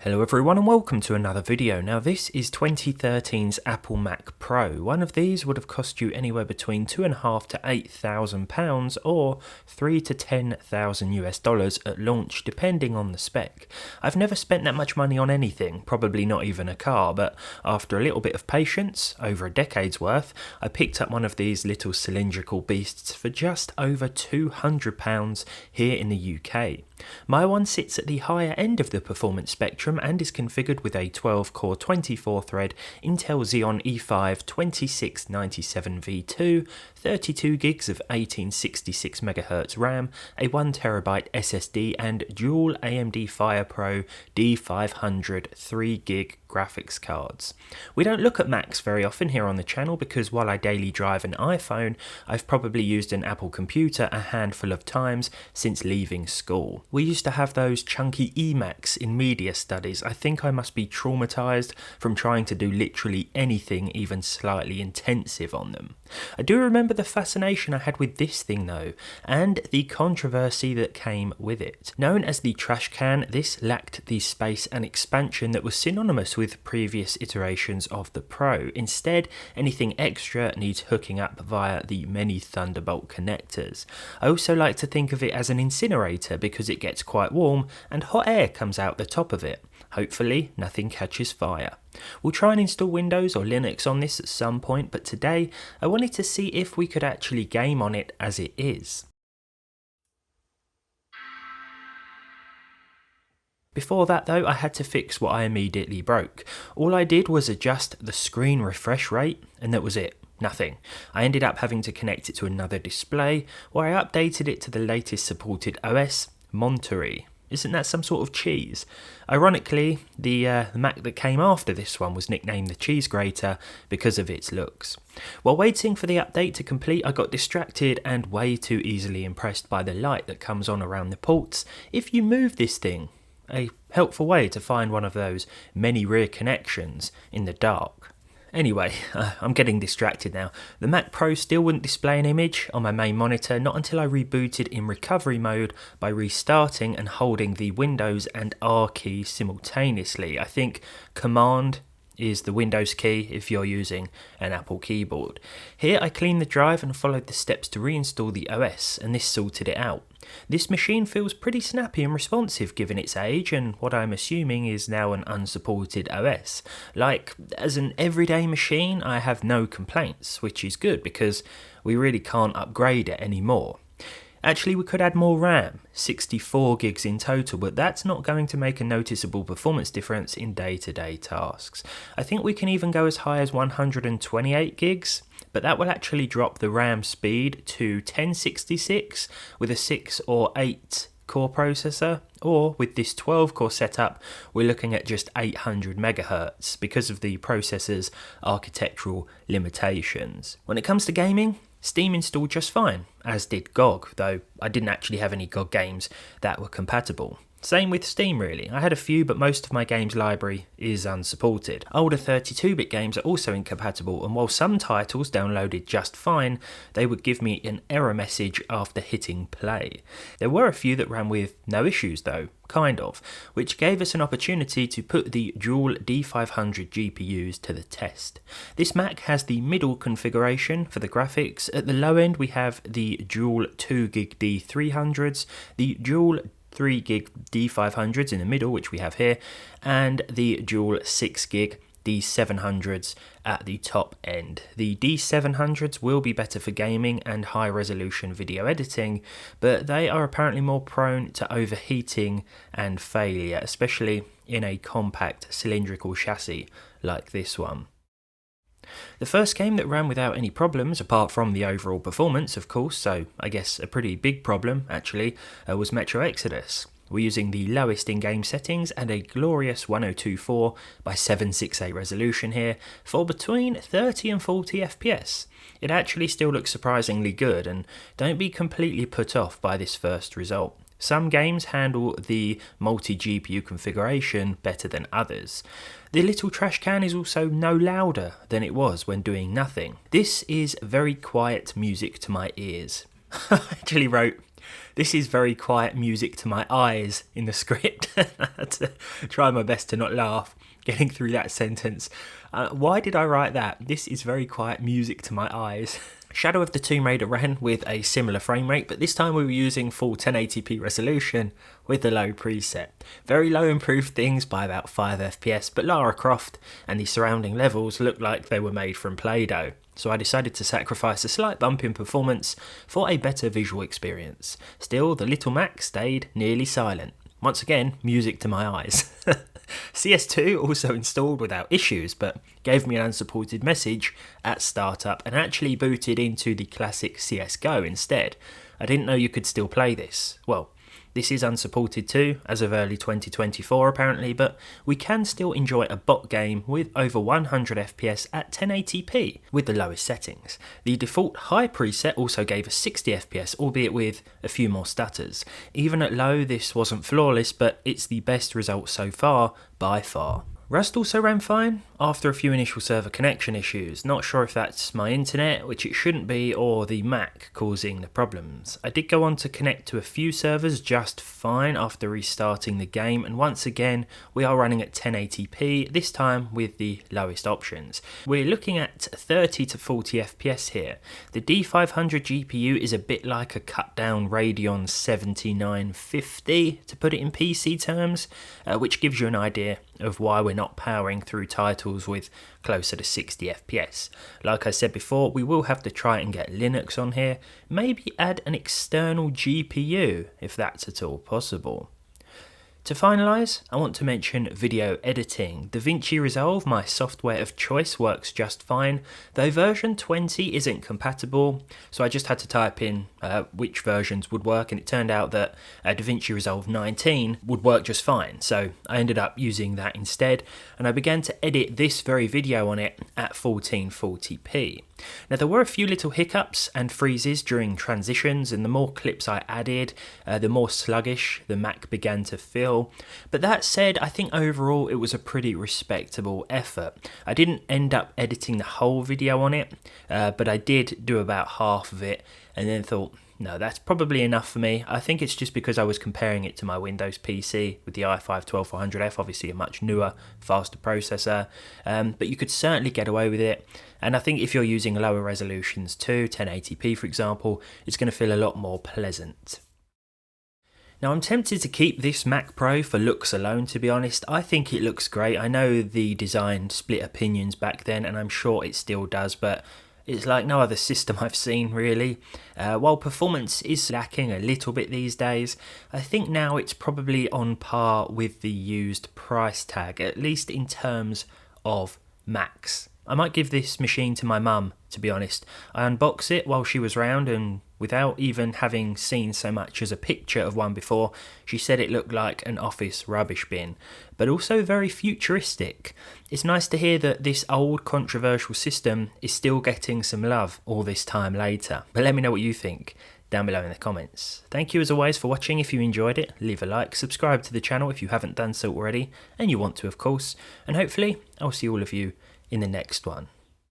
Hello everyone and welcome to another video. Now this is 2013's Apple Mac Pro. One of these would have cost you anywhere between £2,500 to £8,000 or $3,000 to $10,000 at launch depending on the spec. I've never spent that much money on anything, probably not even a car, but after a little bit of patience, over a decade's worth, I picked up one of these little cylindrical beasts for just over £200 here in the UK. My one sits at the higher end of the performance spectrum and is configured with a 12-core 24-thread Intel Xeon E5 2697V2, 32 gigs of 1866MHz RAM, a 1TB SSD and dual AMD FirePro D500 3GB graphics cards. We don't look at Macs very often here on the channel because while I daily drive an iPhone, I've probably used an Apple computer a handful of times since leaving school. We used to have those chunky eMacs in media studies. I think I must be traumatised from trying to do literally anything even slightly intensive on them. I do remember the fascination I had with this thing though, and the controversy that came with it. Known as the trash can, this lacked the space and expansion that was synonymous with previous iterations of the Pro. Instead, anything extra needs hooking up via the many Thunderbolt connectors. I also like to think of it as an incinerator because it gets quite warm and hot air comes out the top of it. Hopefully nothing catches fire. We'll try and install Windows or Linux on this at some point, but today I wanted to see if we could actually game on it as it is. Before that though, I had to fix what I immediately broke. All I did was adjust the screen refresh rate and that was it. Nothing. I ended up having to connect it to another display where I updated it to the latest supported OS, Monterey. Isn't that some sort of cheese? Ironically, the Mac that came after this one was nicknamed the Cheese Grater because of its looks. While waiting for the update to complete, I got distracted and way too easily impressed by the light that comes on around the ports if you move this thing. A helpful way to find one of those many rear connections in the dark. Anyway, I'm getting distracted now. The Mac Pro still wouldn't display an image on my main monitor, not until I rebooted in recovery mode by restarting and holding the Windows and R key simultaneously. I think Command is the Windows key if you're using an Apple keyboard. Here I cleaned the drive and followed the steps to reinstall the OS, and this sorted it out. This machine feels pretty snappy and responsive given its age and what I'm assuming is now an unsupported OS. Like, as an everyday machine, I have no complaints, which is good because we really can't upgrade it anymore. Actually, we could add more RAM, 64 gigs in total, but that's not going to make a noticeable performance difference in day-to-day tasks. I think we can even go as high as 128 gigs, but that will actually drop the RAM speed to 1066 with a 6 or 8 core processor, or with this 12-core setup, we're looking at just 800 MHz because of the processor's architectural limitations. When it comes to gaming, Steam installed just fine, as did GOG, though I didn't actually have any GOG games that were compatible. Same with Steam really, I had a few but most of my games library is unsupported. Older 32-bit games are also incompatible, and while some titles downloaded just fine, they would give me an error message after hitting play. There were a few that ran with no issues though, kind of, which gave us an opportunity to put the dual D500 GPUs to the test. This Mac has the middle configuration for the graphics. At the low end we have the dual 2GB D300s, the dual 3GB D500s in the middle, which we have here, and the dual 6GB D700s at the top end. The D700s will be better for gaming and high resolution video editing, but they are apparently more prone to overheating and failure, especially in a compact cylindrical chassis like this one. The first game that ran without any problems, apart from the overall performance of course, so I guess a pretty big problem actually, was Metro Exodus. We're using the lowest in-game settings and a glorious 1024 by 768 resolution here for between 30 and 40 FPS. It actually still looks surprisingly good, and don't be completely put off by this first result. Some games handle the multi-GPU configuration better than others. The little trash can is also no louder than it was when doing nothing. This is very quiet music to my ears. I actually wrote, This is very quiet music to my eyes in the script. I had to try my best to not laugh getting through that sentence. Why did I write that? This is very quiet music to my eyes. Shadow of the Tomb Raider ran with a similar frame rate, but this time we were using full 1080p resolution with the low preset. Very low improved things by about 5 FPS, but Lara Croft and the surrounding levels looked like they were made from Play-Doh. So I decided to sacrifice a slight bump in performance for a better visual experience. Still, the little Mac stayed nearly silent. Once again, music to my eyes. CS2 also installed without issues, but gave me an unsupported message at startup and actually booted into the classic CSGO instead. I didn't know you could still play this. Well, this is unsupported too, as of early 2024 apparently, but we can still enjoy a bot game with over 100 FPS at 1080p with the lowest settings. The default high preset also gave us 60 FPS, albeit with a few more stutters. Even at low, this wasn't flawless, but it's the best result so far, by far. Rust also ran fine after a few initial server connection issues. Not sure if that's my internet, which it shouldn't be, or the Mac causing the problems. I did go on to connect to a few servers just fine after restarting the game, and once again we are running at 1080p, this time with the lowest options. We're looking at 30 to 40 FPS here. The D500 GPU is a bit like a cut down Radeon 7950 to put it in PC terms, which gives you an idea of why we're not powering through titles with closer to 60 FPS. Like I said before, we will have to try and get Linux on here, maybe add an external GPU if that's at all possible. To finalise, I want to mention video editing. DaVinci Resolve, my software of choice, works just fine, though version 20 isn't compatible, so I just had to type in which versions would work, and it turned out that DaVinci Resolve 19 would work just fine, so I ended up using that instead, and I began to edit this very video on it at 1440p. Now there were a few little hiccups and freezes during transitions, and the more clips I added, the more sluggish the Mac began to feel. But that said, I think overall it was a pretty respectable effort. I didn't end up editing the whole video on it, but I did do about half of it and then thought, no, that's probably enough for me. I think it's just because I was comparing it to my Windows PC with the i5-12400F, obviously a much newer, faster processor, but you could certainly get away with it. And I think if you're using lower resolutions too, 1080p for example, it's going to feel a lot more pleasant. Now I'm tempted to keep this Mac Pro for looks alone, to be honest. I think it looks great. I know the design split opinions back then, and I'm sure it still does, but it's like no other system I've seen really. While performance is lacking a little bit these days, I think now it's probably on par with the used price tag, at least in terms of Macs. I might give this machine to my mum, to be honest. I unboxed it while she was round, and without even having seen so much as a picture of one before, she said it looked like an office rubbish bin, but also very futuristic. It's nice to hear that this old controversial system is still getting some love all this time later. But let me know what you think down below in the comments. Thank you as always for watching. If you enjoyed it, leave a like, subscribe to the channel if you haven't done so already, and you want to of course, and hopefully I'll see all of you in the next one.